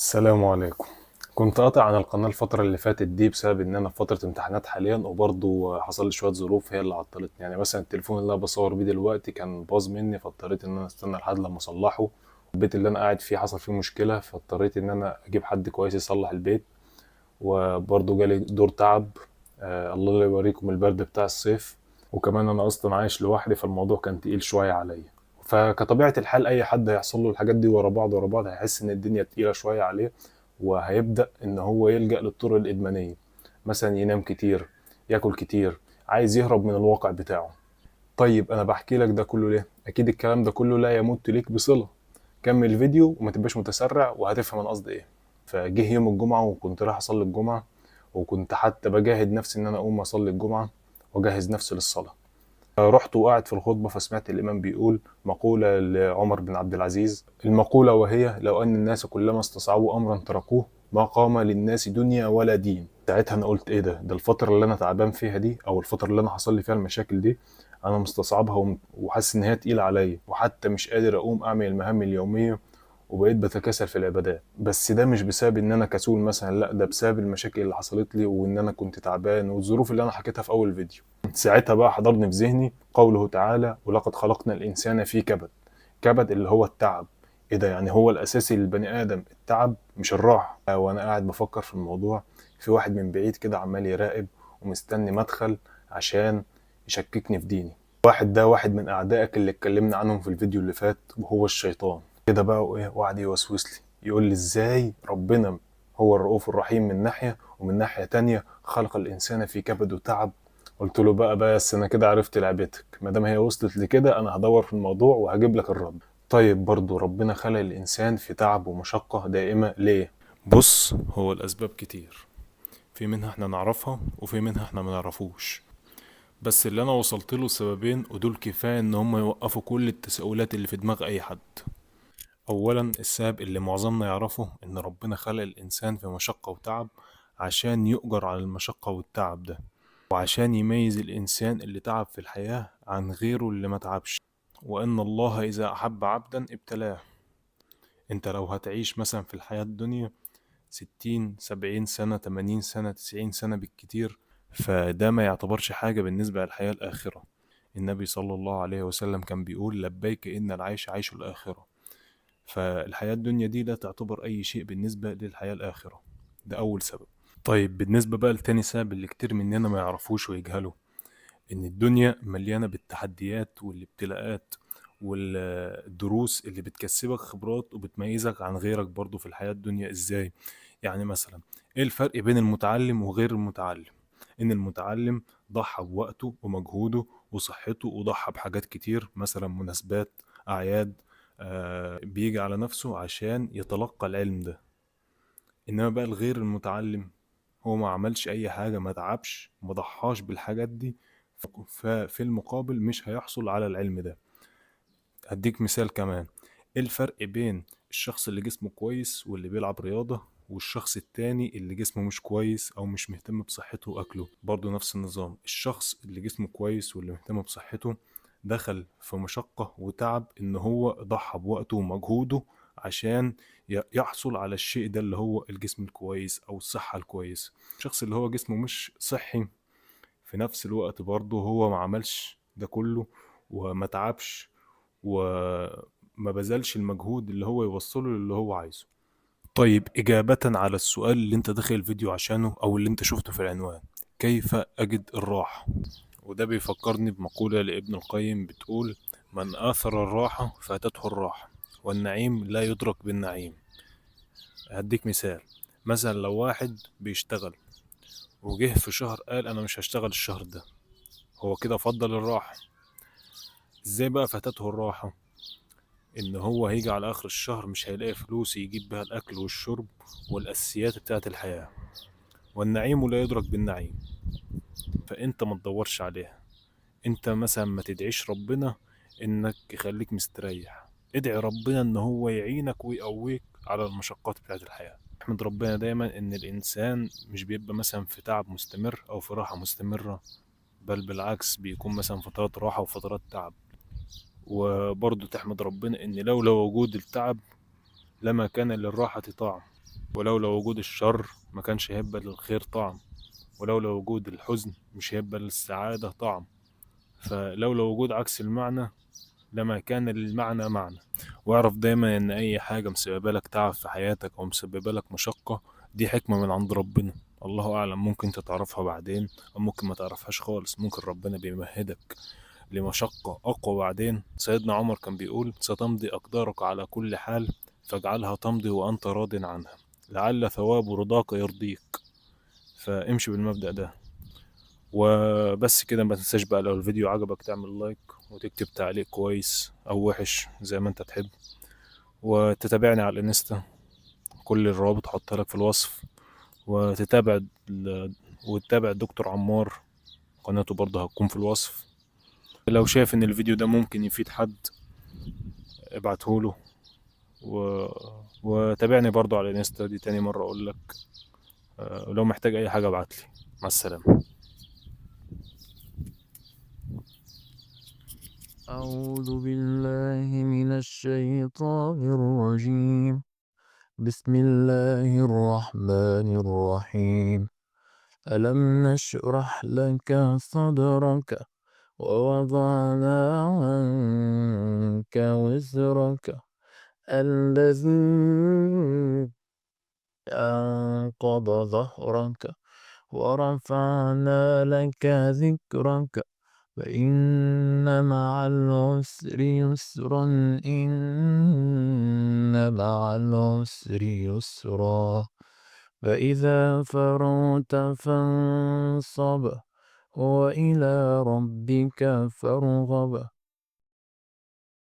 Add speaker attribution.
Speaker 1: السلام عليكم. كنت قاطع عن القناة الفترة اللي فاتت دي بسبب ان انا في فترة امتحانات حاليا، وبرضه حصل لي شوية ظروف هي اللي عطلتني. يعني مثلا التليفون اللي انا بصور بيه دلوقتي كان باظ مني، فاضطريت ان انا استنى لحد لما اصلحه. البيت اللي انا قاعد فيه حصل فيه مشكلة، فاضطريت ان انا اجيب حد كويس يصلح البيت. وبرضه جالي دور تعب. الله لا يوريكم البرد بتاع الصيف. وكمان انا اصلا عايش لوحدي، فالموضوع كان تقيل شوية عليا. فكطبيعة الحال اي حد هيحصل له الحاجات دي ورا بعض ورا بعض هيحس ان الدنيا تقيلة شوية عليه، وهيبدأ ان هو يلجأ للطرق الإدمانية. مثلا ينام كتير، ياكل كتير، عايز يهرب من الواقع بتاعه. طيب انا بحكي لك ده كله ليه؟ اكيد الكلام ده كله لا يمت ليك بصلة. كمل الفيديو وما تبقاش متسرع وهتفهم انا قصدي ايه. فجه يوم الجمعة وكنت رايح اصلي الجمعة، وكنت حتى بجاهد نفسي ان انا اقوم اصلي الجمعة واجهز نفسي للصلاة. رحت وقعت في الخطبة فسمعت الإمام بيقول مقولة لعمر بن عبد العزيز، المقولة وهي: لو أن الناس كلما استصعبوا أمرا تركوه ما قام للناس دنيا ولا دين. ساعتها أنا قلت إيه ده الفترة اللي أنا تعبان فيها دي، أو الفترة اللي أنا حصل لي فيها المشاكل دي، أنا مستصعبها وحاسس إن هي تقيلة عليا، وحتى مش قادر أقوم أعمل المهام اليومية، وبقيت بتكاسل في العبادات. بس ده مش بسبب ان انا كسول مثلا، لا، ده بسبب المشاكل اللي حصلت لي وان انا كنت تعبان والظروف اللي انا حكيتها في اول فيديو. ساعتها بقى حضرني في ذهني قوله تعالى: ولقد خلقنا الانسان في كبد. كبد اللي هو التعب. ايه ده؟ يعني هو الاساسي للبني ادم التعب مش الراحه. وانا قاعد بفكر في الموضوع، في واحد من بعيد كده عمال يراقب ومستني مدخل عشان يشككني في ديني. واحد ده واحد من اعدائك اللي اتكلمنا عنهم في الفيديو اللي فات، وهو الشيطان. كده بقى وايه، وقعد يوسوس لي يقول لي ازاي ربنا هو الرؤوف الرحيم من ناحيه، ومن ناحيه تانية خلق الانسان في كبد وتعب. قلت له بقى بس انا كده عرفت لعبتك، ما دام هي وصلت لكده انا هدور في الموضوع وهجيب لك الرد. طيب برضو ربنا خلق الانسان في تعب ومشقه دائمه ليه؟ بص، هو الاسباب كتير، في منها احنا نعرفها وفي منها احنا ما نعرفوش. بس اللي انا وصلت له سببين، ودول كفايه ان هم يوقفوا كل التساؤلات اللي في دماغ اي حد. أولا، السبب اللي معظمنا يعرفه إن ربنا خلق الإنسان في مشقة وتعب عشان يؤجر على المشقة والتعب ده، وعشان يميز الإنسان اللي تعب في الحياة عن غيره اللي ما تعبش. وإن الله إذا أحب عبدا ابتلاه. أنت لو هتعيش مثلا في الحياة الدنيا 60 70 سنة 80 سنة 90 سنة بالكتير، فده ما يعتبرش حاجة بالنسبة للحياة الآخرة. النبي صلى الله عليه وسلم كان بيقول: لبيك إن العيش عيش الآخرة. فالحياة الدنيا دي لا تعتبر أي شيء بالنسبة للحياة الآخرة. ده أول سبب. طيب بالنسبة بقى لتاني سبب اللي كتير مننا ما يعرفوش ويجهلوا، إن الدنيا مليانة بالتحديات والابتلاءات والدروس اللي بتكسبك خبرات وبتميزك عن غيرك برضو في الحياة الدنيا. إزاي؟ يعني مثلا إيه الفرق بين المتعلم وغير المتعلم؟ إن المتعلم ضحى بوقته ومجهوده وصحته، وضحى بحاجات كتير، مثلا مناسبات، أعياد، بيجي على نفسه عشان يتلقى العلم ده. إنما بقى الغير المتعلم هو ما عملش أي حاجة، ما تعبش، ما ضحاش بالحاجات دي، ففي المقابل مش هيحصل على العلم ده. هديك مثال كمان: ايه الفرق بين الشخص اللي جسمه كويس واللي بيلعب رياضة، والشخص التاني اللي جسمه مش كويس او مش مهتم بصحته واكله؟ برضو نفس النظام، الشخص اللي جسمه كويس واللي مهتم بصحته دخل في مشقة وتعب ان هو ضحى بوقته ومجهوده عشان يحصل على الشيء ده اللي هو الجسم الكويس او الصحة الكويسة. الشخص اللي هو جسمه مش صحي في نفس الوقت برضه هو ما عملش ده كله وما تعبش وما بذلش المجهود اللي هو يوصله للي هو عايزه. طيب إجابة على السؤال اللي انت داخل الفيديو عشانه أو اللي انت شفته في العنوان: كيف أجد الراحة؟ وده بيفكرني بمقولة لابن القيم بتقول: من آثر الراحة فاتته الراحة، والنعيم لا يدرك بالنعيم. هديك مثال: مثلا لو واحد بيشتغل وجه في شهر قال أنا مش هشتغل الشهر ده، هو كده فضل الراحة. ازاي بقى فاتته الراحة؟ ان هو هيجي على اخر الشهر مش هيلاقي فلوس يجيب بها الاكل والشرب والاساسيات بتاعة الحياة. والنعيم لا يدرك بالنعيم، فانت ما تدورش عليها. انت مثلا ما تدعيش ربنا انك يخليك مستريح، ادعي ربنا ان هو يعينك ويقويك على المشقات بتاعة الحياة. احمد ربنا دايما ان الانسان مش بيبقى مثلا في تعب مستمر او في راحة مستمرة، بل بالعكس بيكون مثلا فترات راحة وفترات تعب. وبرضه تحمد ربنا ان لولا وجود التعب لما كان للراحة طعم. ولولا وجود الشر ما كانش هيبقى للخير طعم، ولولا وجود الحزن مش هيبقى للسعادة طعم، فلولا وجود عكس المعنى لما كان المعنى معنى. واعرف دايما ان اي حاجة مسببة لك تعب في حياتك او مسببة لك مشقة دي حكمة من عند ربنا. الله اعلم، ممكن انت تعرفها بعدين او ممكن ما تعرفهاش خالص، ممكن ربنا بيمهدك لمشقة اقوى بعدين. سيدنا عمر كان بيقول: ستمضي اقدارك على كل حال، فاجعلها تمضي وانت راض عنها، لعل ثواب رضاك يرضيك. فامشي بالمبدأ ده. وبس كده، ما تنساش بقى لو الفيديو عجبك تعمل لايك وتكتب تعليق كويس او وحش زي ما انت تحب، وتتابعني على الانستا، كل الروابط حطها لك في الوصف. وتتابع وتتابع الدكتور عمار، قناته برضه هتكون في الوصف. لو شايف ان الفيديو ده ممكن يفيد حد ابعتهوله. و... وتابعني برضه على الانستا، دي تاني مرة اقول لك. ولو محتاج اي حاجة ابعتلي. مع السلامة.
Speaker 2: أعوذ بالله من الشيطان الرجيم. بسم الله الرحمن الرحيم. ألم نشرح لك صدرك ووضعنا عنك وزرك الذي أنقض ظهرك ورفعنا لك ذكرك فإن مع العسر يسرا إن مع العسر يسرا فإذا فرغت فانصب وإلى ربك فارغب